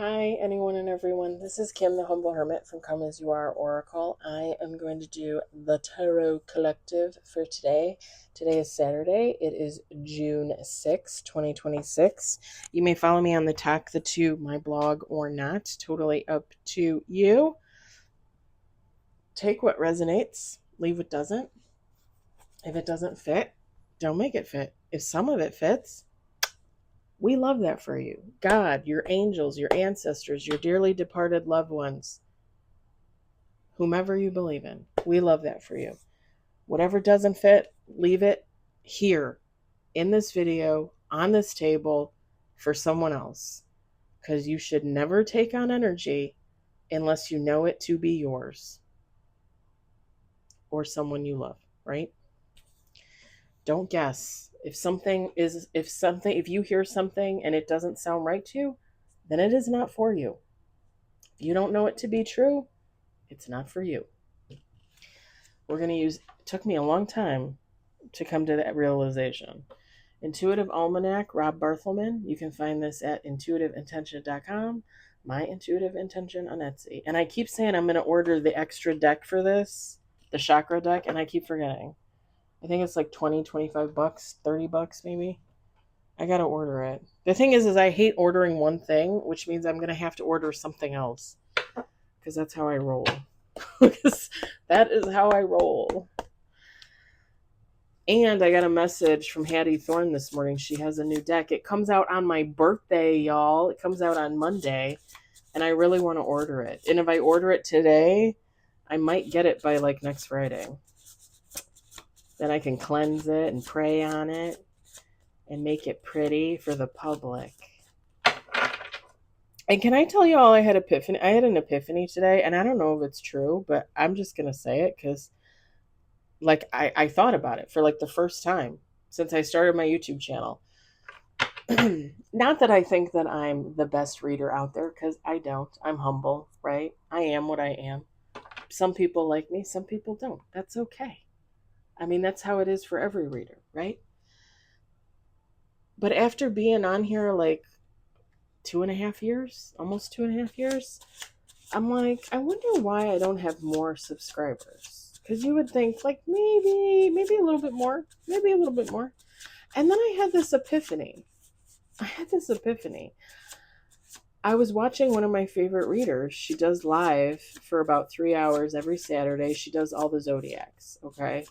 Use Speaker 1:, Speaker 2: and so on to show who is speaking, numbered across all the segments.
Speaker 1: Hi, anyone and everyone. This is Kim, the Humble Hermit from Come As You Are Oracle. I am going to do the Tarot Collective for today. Today is Saturday. It is June 6, 2026. You may follow me on the Talk the Two, my blog, or not. Totally up to you. Take what resonates, leave what doesn't. If it doesn't fit, don't make it fit. If some of it fits, we love that for you. God, your angels, your ancestors, your dearly departed loved ones, whomever you believe in, we love that for you. Whatever doesn't fit, leave it here in this video, on this table, for someone else. Because you should never take on energy unless you know it to be yours or someone you love, right? Don't guess. If you hear something and it doesn't sound right to you, then it is not for you. If you don't know it to be true, it's not for you. We're going to use, it took me a long time to come to that realization. Intuitive Almanac, Rob Barthelman. You can find this at intuitiveintention.com, My Intuitive Intention on Etsy. And I keep saying I'm going to order the extra deck for this, the chakra deck, and I keep forgetting. I think it's like 20, 25 bucks, 30 bucks maybe. I got to order it. The thing is I hate ordering one thing, which means I'm going to have to order something else. Because that's how I roll. Because that is how I roll. And I got a message from Hattie Thorne this morning. She has a new deck. It comes out on my birthday, y'all. It comes out on Monday. And I really want to order it. And if I order it today, I might get it by like next Friday. Then I can cleanse it and pray on it and make it pretty for the public. And can I tell you all I had an epiphany today, and I don't know if it's true, but I'm just going to say it because like I thought about it for like the first time since I started my YouTube channel. Not that I think that I'm the best reader out there, because I don't. I'm humble, right? I am what I am. Some people like me, some people don't. That's okay. I mean, that's how it is for every reader, right? But after being on here like 2.5 years, almost 2.5 years, I'm like, I wonder why I don't have more subscribers. Because you would think, like, maybe a little bit more, maybe a little bit more. And then I had this epiphany. I was watching one of my favorite readers. She does live for about 3 hours every Saturday. She does all the zodiacs, okay?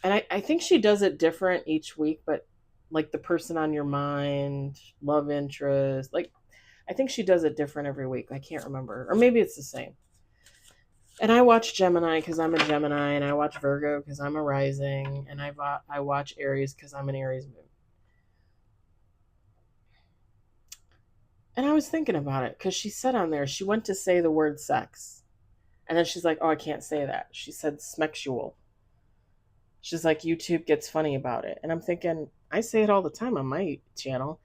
Speaker 1: And I think she does it different each week, but like the person on your mind, love interest, like I think she does it different every week. I can't remember. Or maybe it's the same. And I watch Gemini because I'm a Gemini, and I watch Virgo because I'm a rising, and I watch Aries because I'm an Aries moon. And I was thinking about it because she said on there, she went to say the word sex. And then she's like, oh, I can't say that. She said smexual. She's like, YouTube gets funny about it. And I'm thinking, I say it all the time on my channel.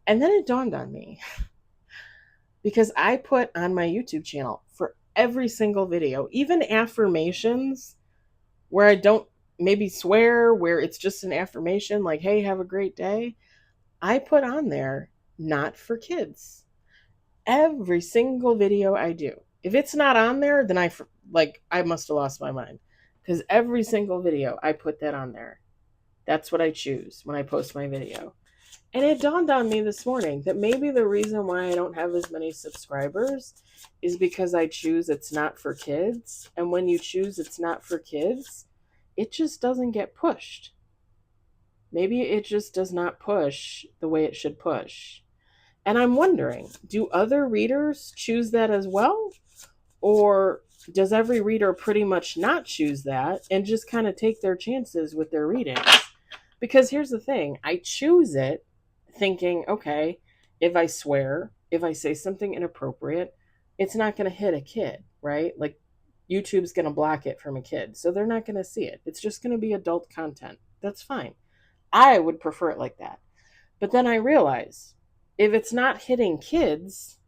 Speaker 1: And then it dawned on me because I put on my YouTube channel for every single video, even affirmations where I don't maybe swear, where it's just an affirmation like, hey, have a great day. I put on there, not for kids. Every single video I do. If it's not on there, then I must have lost my mind. Because every single video, I put that on there. That's what I choose when I post my video. And it dawned on me this morning that maybe the reason why I don't have as many subscribers is because I choose it's not for kids. And when you choose it's not for kids, it just doesn't get pushed. Maybe it just does not push the way it should push. And I'm wondering, do other readers choose that as well? Or does every reader pretty much not choose that and just kind of take their chances with their readings? Because here's the thing, I choose it thinking, okay, if I swear, if I say something inappropriate, it's not going to hit a kid, right? Like YouTube's going to block it from a kid, so they're not going to see it. It's just going to be adult content. That's fine. I would prefer it like that. But then I realize if it's not hitting kids'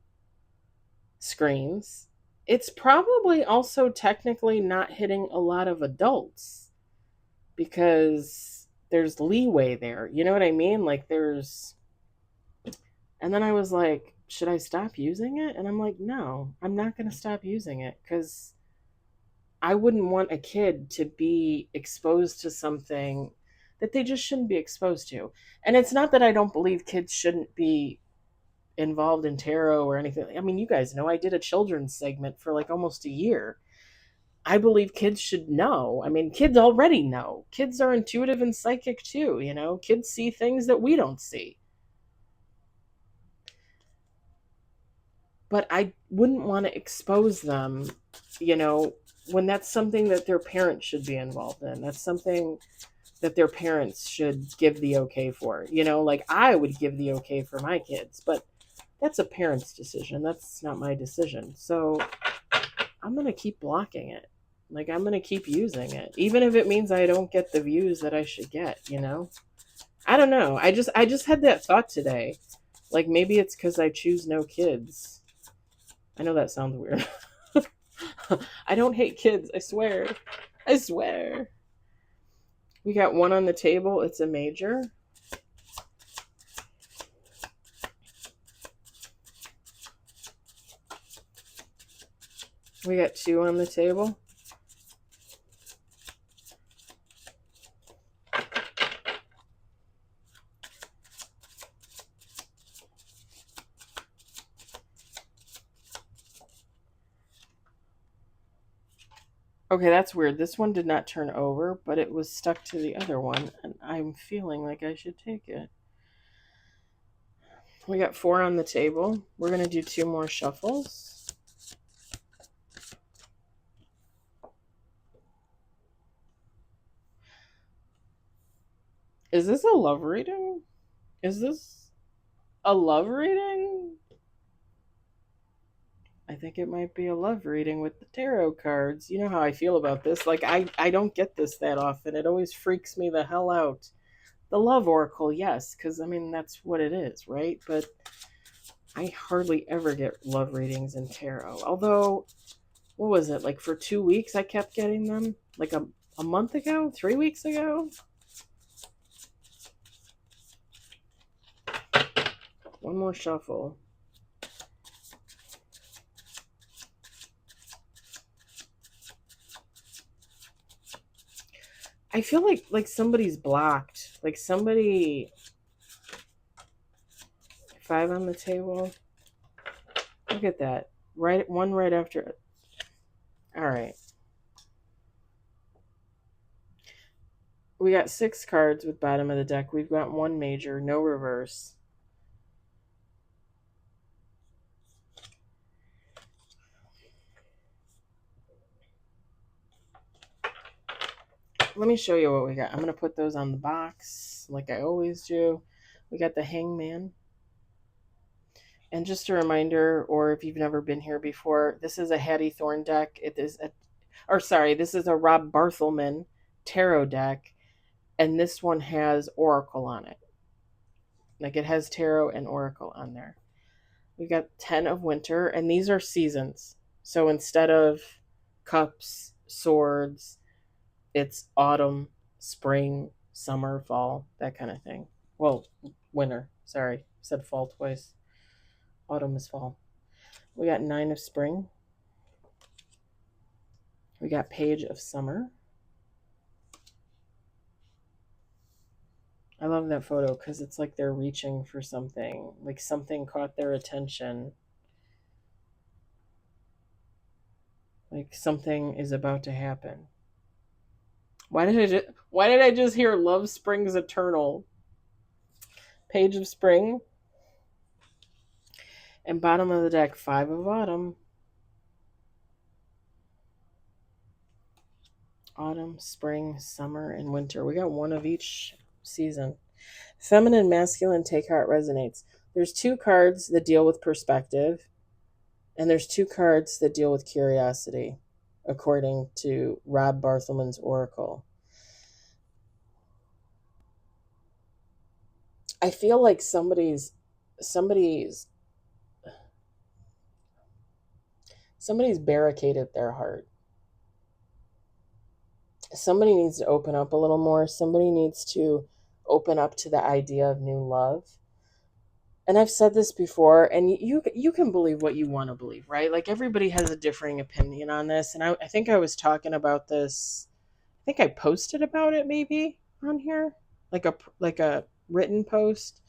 Speaker 1: screens, it's probably also technically not hitting a lot of adults because there's leeway there. You know what I mean? Like there's And then I was like, should I stop using it? And I'm like, no, I'm not going to stop using it because I wouldn't want a kid to be exposed to something that they just shouldn't be exposed to. And it's not that I don't believe kids shouldn't be involved in tarot or anything. I mean, you guys know I did a children's segment for like almost a year. I believe kids should know. I mean, kids already know. Kids are intuitive and psychic too, you know? Kids see things that we don't see. But I wouldn't want to expose them, you know, when that's something that their parents should be involved in. That's something that their parents should give the okay for. You know, like I would give the okay for my kids, but that's a parent's decision. That's not my decision. So I'm going to keep blocking it. Like I'm going to keep using it even if it means I don't get the views that I should get, you know? I don't know. I just had that thought today. Like maybe it's cuz I choose no kids. I know that sounds weird. I don't hate kids, I swear. I swear. We got one on the table. It's a major. We got two on the table. Okay, that's weird. This one did not turn over, but it was stuck to the other one, and I'm feeling like I should take it. We got four on the table. We're going to do two more shuffles. Is this a love reading? Is this a love reading? I think it might be a love reading with the tarot cards. You know how I feel about this. Like, I don't get this that often. It always freaks me the hell out. The love oracle, yes, because, I mean, that's what it is, right? But I hardly ever get love readings in tarot. Although, what was it? Like, for 2 weeks I kept getting them? Like a month ago? 3 weeks ago? One more shuffle. I feel like somebody's blocked. Like somebody. Five on the table. Look at that. Right, one right after. All right. We got 6 cards with bottom of the deck. We've got one major, no reverse. Let me show you what we got. I'm going to put those on the box like I always do. We got the Hangman. And just a reminder, or if you've never been here before, this is a Hattie Thorne deck. This is a Rob Barthelman tarot deck, and this one has Oracle on it. Like it has tarot and Oracle on there. We got 10 of Winter, and these are seasons. So instead of cups, swords, it's autumn, spring, summer, fall, that kind of thing. Well, winter. Sorry, I said fall twice. Autumn is fall. We got 9 of Spring. We got Page of Summer. I love that photo because it's like they're reaching for something. Like something caught their attention. Like something is about to happen. Why did I just hear Love Springs Eternal? Page of Spring. And bottom of the deck, 5 of Autumn. Autumn, spring, summer, and winter. We got one of each season. Feminine, masculine, take heart resonates. There's 2 cards that deal with perspective, and there's 2 cards that deal with curiosity, according to Rob Barthelman's Oracle. I feel like somebody's barricaded their heart. Somebody needs to open up a little more. Somebody needs to open up to the idea of new love. And I've said this before, and you can believe what you want to believe, right? Like everybody has a differing opinion on this, and I think I was talking about this. I think I posted about it maybe on here, like a written post,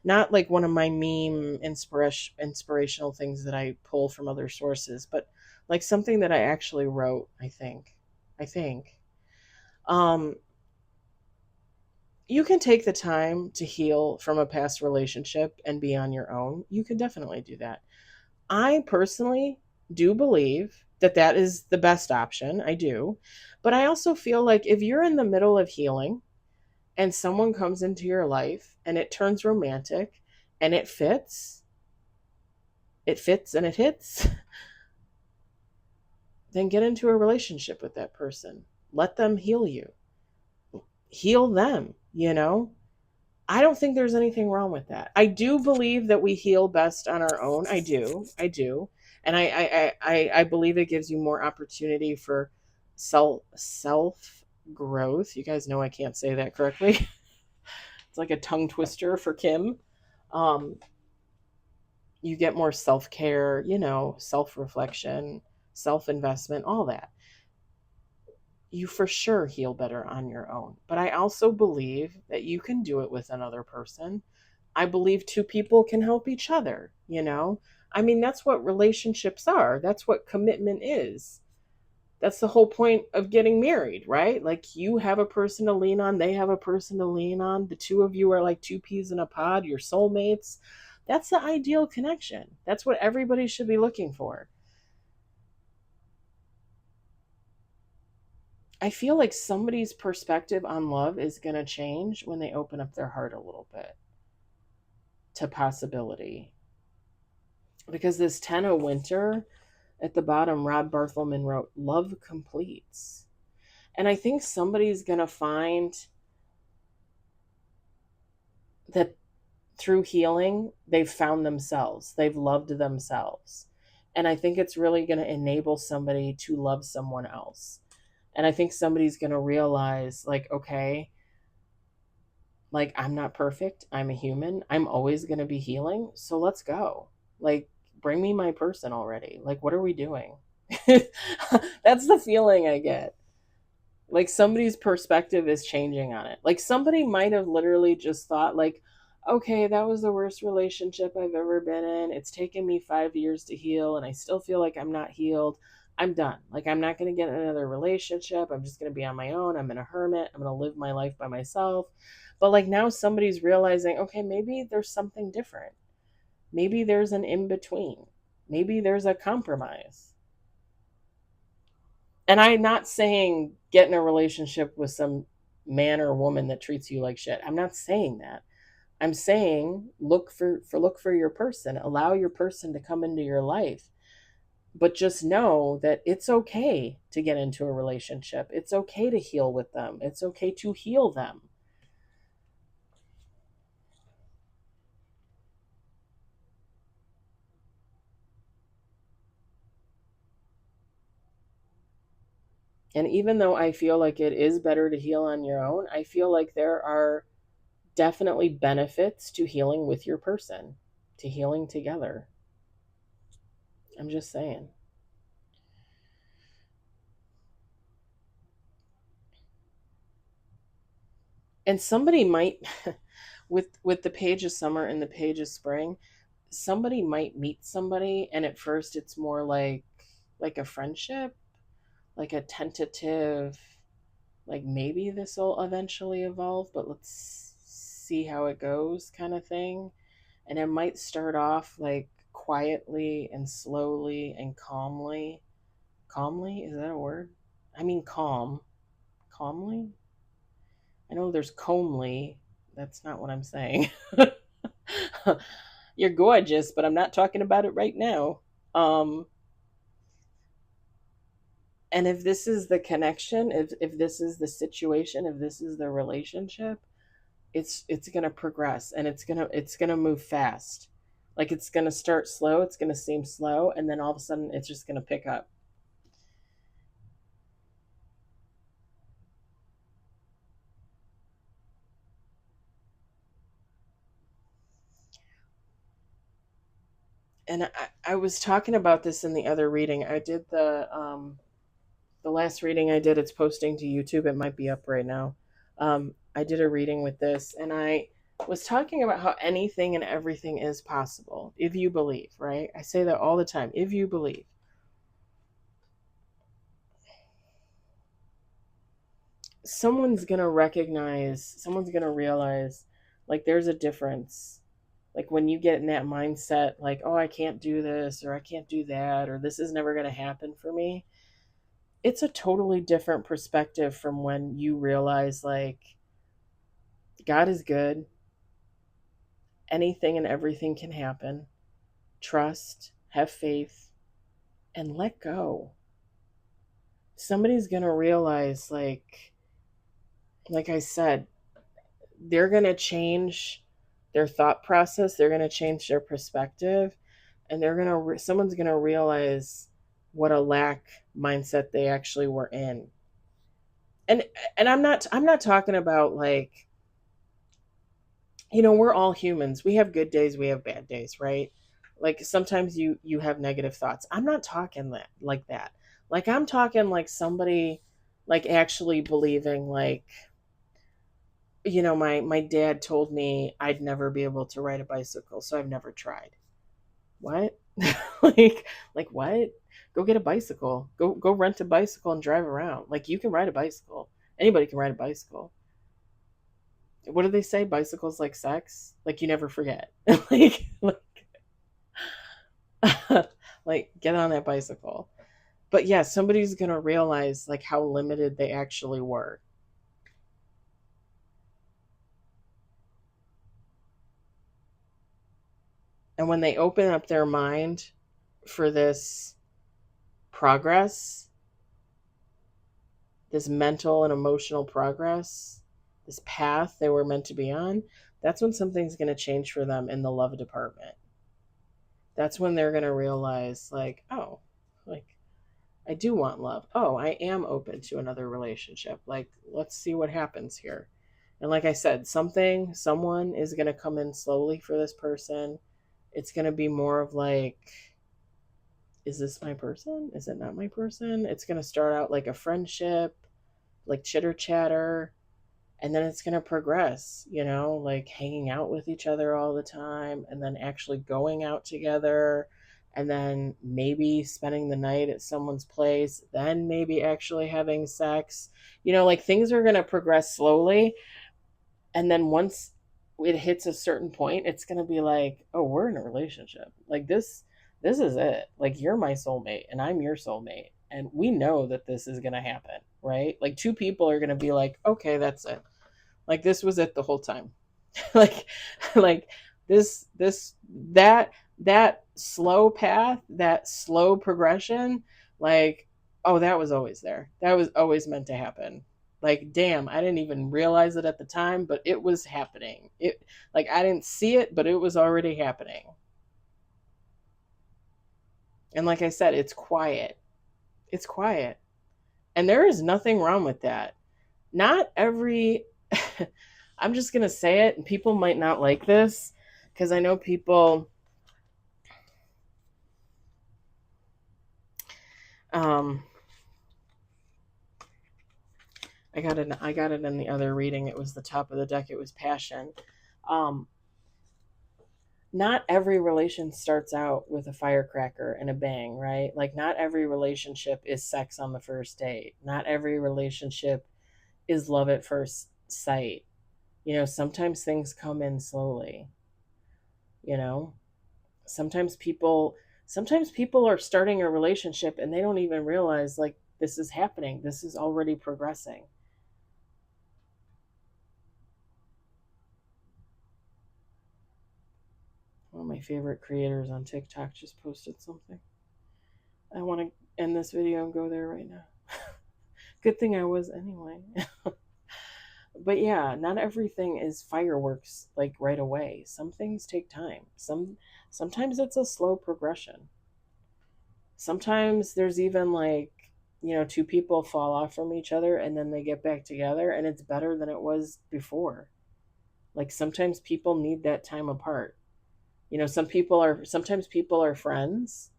Speaker 1: not like one of my meme inspirational things that I pull from other sources, but like something that I actually wrote. I think. Um, you can take the time to heal from a past relationship and be on your own. You can definitely do that. I personally do believe that that is the best option. I do. But I also feel like if you're in the middle of healing and someone comes into your life and it turns romantic and it fits and it hits, then get into a relationship with that person. Let them heal you. Heal them, you know? I don't think there's anything wrong with that. I do believe that we heal best on our own. I do. I do. And I believe it gives you more opportunity for self growth. You guys know I can't say that correctly. It's like a tongue twister for Kim. Um, you get more self care, self reflection, self investment, all that. You for sure heal better on your own. But I also believe that you can do it with another person. I believe two people can help each other. I mean, that's what relationships are. That's what commitment is. That's the whole point of getting married, right? Like you have a person to lean on, they have a person to lean on. The two of you are like two peas in a pod, your soulmates. That's the ideal connection. That's what everybody should be looking for. I feel like somebody's perspective on love is going to change when they open up their heart a little bit to possibility. Because this 10 of winter at the bottom, Rob Barthelman wrote, Love completes. And I think somebody's going to find that through healing, they've found themselves, they've loved themselves. And I think it's really going to enable somebody to love someone else. And I think somebody's going to realize, like, okay, like I'm not perfect. I'm a human. I'm always going to be healing. So let's go. Like, bring me my person already. Like, what are we doing? That's the feeling I get. Like somebody's perspective is changing on it. Like somebody might have literally just thought like, okay, that was the worst relationship I've ever been in. It's taken me 5 years to heal and I still feel like I'm not healed. I'm done. Like I'm not going to get another relationship. I'm just going to be on my own. I'm in a hermit. I'm going to live my life by myself. But like now somebody's realizing, okay, maybe there's something different. Maybe there's an in between. Maybe there's a compromise. And I'm not saying get in a relationship with some man or woman that treats you like shit. I'm not saying that. I'm saying look for your person. Allow your person to come into your life. But just know that it's okay to get into a relationship. It's okay to heal with them. It's okay to heal them. And even though I feel like it is better to heal on your own, I feel like there are definitely benefits to healing with your person, to healing together. I'm just saying. And somebody might with the page of summer and the page of spring, somebody might meet somebody and at first it's more like a friendship, like a tentative, like maybe this will eventually evolve, but let's see how it goes kind of thing. And it might start off like quietly and slowly and calmly. Calmly, is that a word? I mean calmly. I know there's comely. That's not what I'm saying. You're gorgeous, but I'm not talking about it right now. Um, and if this is the connection, if this is the situation, if this is the relationship, it's gonna progress and it's gonna move fast. Like it's gonna start slow, it's gonna seem slow, and then all of a sudden it's just gonna pick up. And I was talking about this in the other reading. I did the last reading I did. It's posting to YouTube. It might be up right now. I did a reading with this, and I was talking about how anything and everything is possible if you believe. Right? I say that all the time. If you believe, someone's gonna recognize. Someone's gonna realize, like, there's a difference. Like when you get in that mindset, like, oh, I can't do this, or I can't do that, or this is never gonna happen for me. It's a totally different perspective from when you realize, like, God is good, anything and everything can happen. Trust, have faith, and let go. Somebody's going to realize, like I said, they're going to change their thought process, they're going to change their perspective, and someone's going to realize what a lack mindset they actually were in. And I'm not talking about, like, we're all humans. We have good days, we have bad days, right? Like sometimes you have negative thoughts. I'm not talking that. Like I'm talking like somebody, like, actually believing, like, my dad told me I'd never be able to ride a bicycle, so I've never tried. What? like what? Go get a bicycle. Go rent a bicycle and drive around. Like, you can ride a bicycle. Anybody can ride a bicycle. What do they say? Bicycles like sex? Like, you never forget. Like, get on that bicycle. But yeah, somebody's gonna realize, like, how limited they actually were. And when they open up their mind for this progress, this mental and emotional progress, this path they were meant to be on, that's when something's going to change for them in the love department. That's when they're going to realize, like, oh, like, I do want love. Oh, I am open to another relationship. Like, let's see what happens here. And like I said, someone is going to come in slowly for this person. It's going to be more of like, is this my person? Is it not my person? It's going to start out like a friendship, like chitter chatter, and then it's going to progress, like hanging out with each other all the time, and then actually going out together, and then maybe spending the night at someone's place, then maybe actually having sex. Like, things are going to progress slowly, and then once it hits a certain point, it's going to be like, oh, we're in a relationship. Like, this is it. Like, you're my soulmate and I'm your soulmate, and we know that this is going to happen, right? Like, two people are going to be like, okay, that's it. Like, this was it the whole time. like like this that slow path, that slow progression, like, oh, that was always there. That was always meant to happen. Like, damn, I didn't even realize it at the time, but it was happening. It, like, I didn't see it, but it was already happening. And like I said, it's quiet. It's quiet. And there is nothing wrong with that. Not every I'm just going to say it, and people might not like this, because I know people, um I got it in the other reading. It was the top of the deck. It was passion. um Not every relation starts out with a firecracker and a bang, right? Like, not every relationship is sex on the first date. Not every relationship is love at first sight. Sometimes things come in slowly. you know sometimes people are starting a relationship and they don't even realize, like, this is happening, this is already progressing. One of my favorite creators on TikTok just posted something. I want to end this video and go there right now. Good thing I was anyway. But yeah, not everything is fireworks, like, right away. Some things take time. Sometimes it's a slow progression. Sometimes there's even, like, two people fall off from each other and then they get back together and it's better than it was before. Like, sometimes people need that time apart. Sometimes people are friends,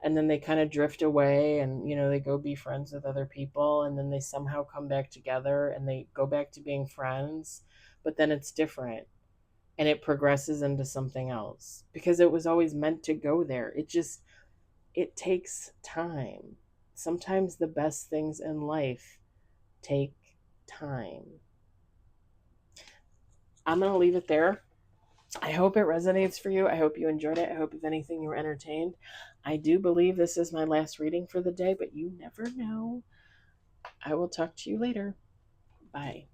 Speaker 1: and then they kind of drift away, and they go be friends with other people, and then they somehow come back together and they go back to being friends, but then it's different and it progresses into something else because it was always meant to go there. It takes time. Sometimes the best things in life take time. I'm going to leave it there. I hope it resonates for you. I hope you enjoyed it. I hope, if anything, you were entertained. I do believe this is my last reading for the day, but you never know. I will talk to you later. Bye.